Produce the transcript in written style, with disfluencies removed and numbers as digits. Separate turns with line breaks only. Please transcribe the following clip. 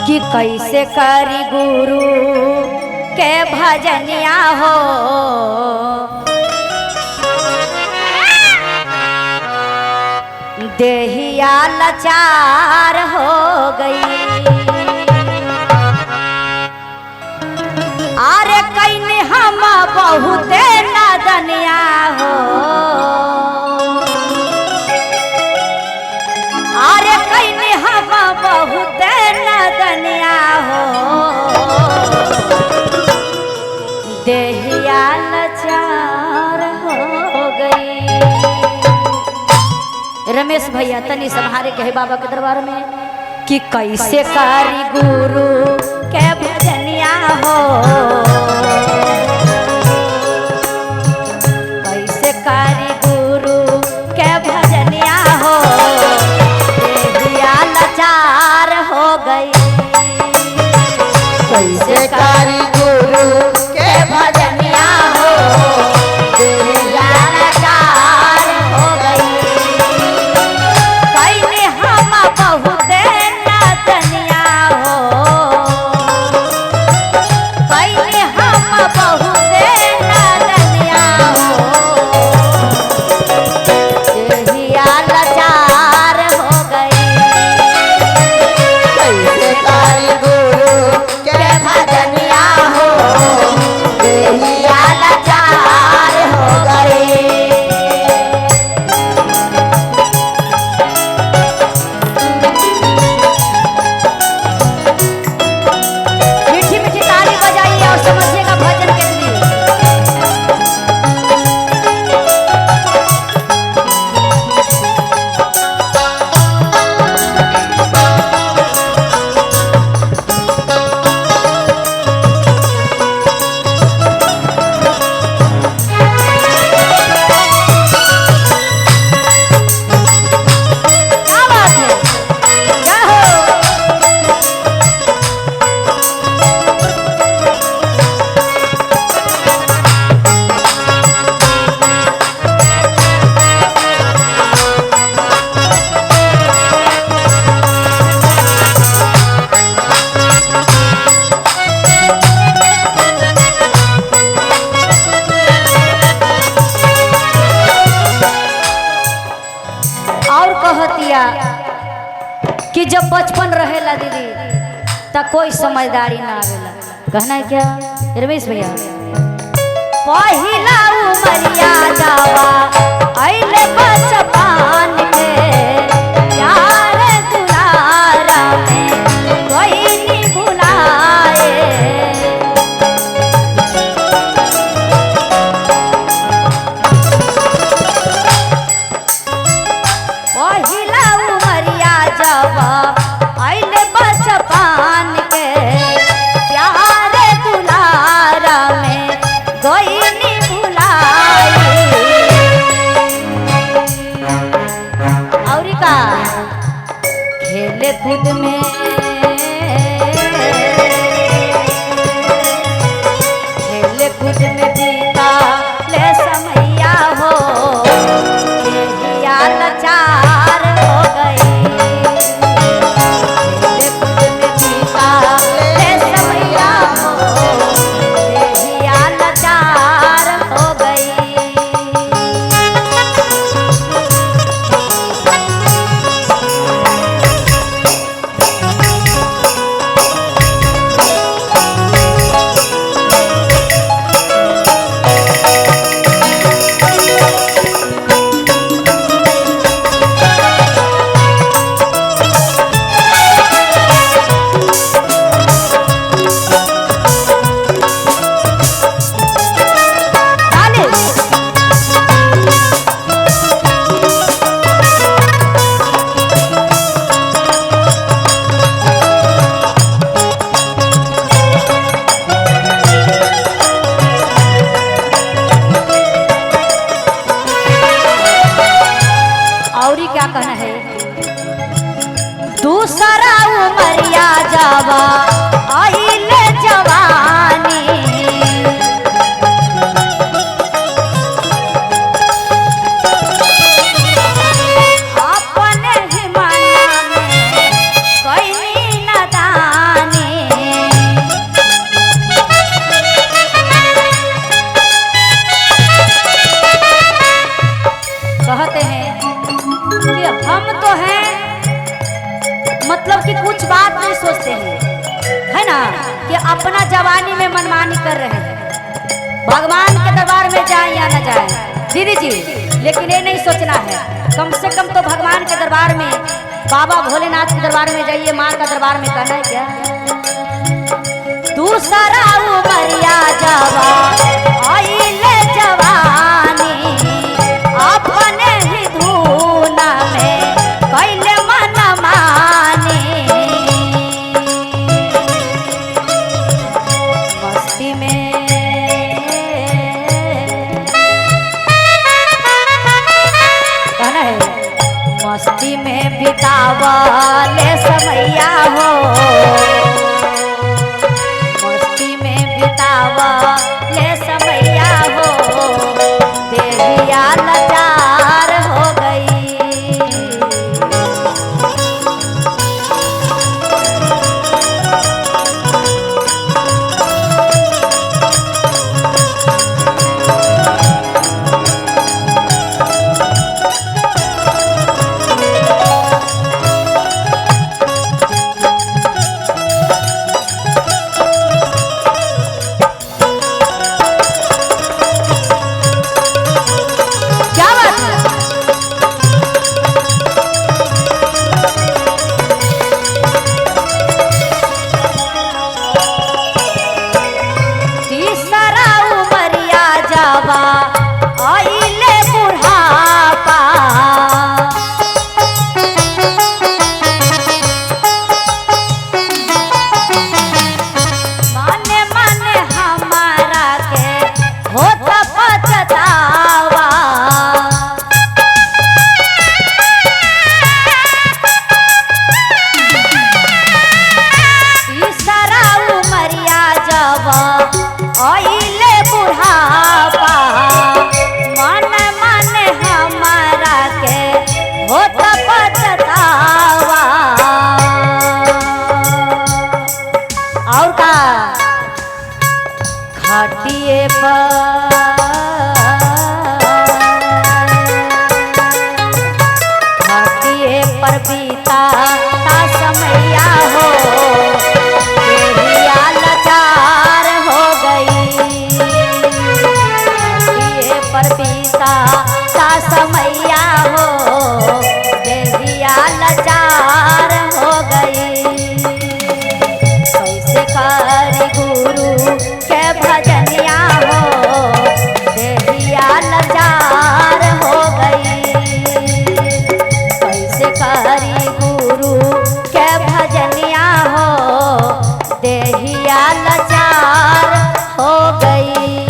कि कैसे करी गुरु के भजनिया हो, देहिया लाचार हो गई। अरे कईने हम बहुते नादनिया हो, अरे कईने हम बहुते नादनिया हो, देहिया लाचार हो गई। रमेश भैया तनी संहारे कहे बाबा के दरबार में कि कैसे करी गुरु के भजनिया हो, कैसे करी गुरु के भजनिया हो, देहिया लाचार हो गई।
कैसे करी गुरु के भजनिया हो,
देहिया लाचार हो गई। कईने हम बहुते नादनिया हो, कईने हम बहुते नादनिया हो, देहिया लाचार हो गई।
कैसे करी गुरु के भजनिया हो, देहिया लाचार हो गई।
मीठी मीठी ताली बजाइए और समझिएगा भजन के लिए। क्या बात है, क्या हो। और कहतिया कि जब बचपन रहेला दीदी त कोई समझदारी ना आवेला। कहना है क्या रमेश भैया, पहिला उमरिया जावा अइले बचपन के, प्यार दुलारा में कोई नहीं भुलाए। पहिला उमरिया जावा अइले बचपन के, प्यार दुलारा में कोई नहीं भुलाई। और का खेले कूद में, खेले कूद में बीता ले समैया हो, देहिया लाचार हो गई। खेले कूद में बीता ले समैया हो, देहिया लाचार हो गई। क्या कहना है, दूसरा उमरिया जावा आइले जवानी, अपने ही मना में कोई नादानी। मतलब कि कुछ बात नहीं सोचते हैं, है ना, कि अपना जवानी में मनमानी कर रहे हैं। भगवान के दरबार में जाए या न जाए दीदी जी, लेकिन ये नहीं सोचना है, कम से कम तो भगवान के दरबार में, बाबा भोलेनाथ के दरबार में जाइए, माँ का दरबार में कहना है क्या, दूसरा उमरिया जवा आइले जवानी, अपने ही धूना में कैले मन मानी, मस्ती में कहना है, मस्ती में बितावले समैया हो, मस्ती में बितावले समैया हो, देहिया लाचार हो गई। क्या बात है? तीसरा उमरिया जावा आइले बुढ़ापा, माने माने हमारा के होता पछतावा, तीसरा उमरिया जावा आइले बुढ़ापा, मन मन हमारा के होता पछतावा। और का खटिए पर बीता ता समैया हो, देहिया लाचार हो गई, खटिए पर बीता ता समैया हो, देहिया लाचार हो गई। कैसे करी गुरु के भजनिया हो, देहिया लाचार हो गई, कैसे करी गुरु के भजनिया हो, देहिया लाचार हो गई।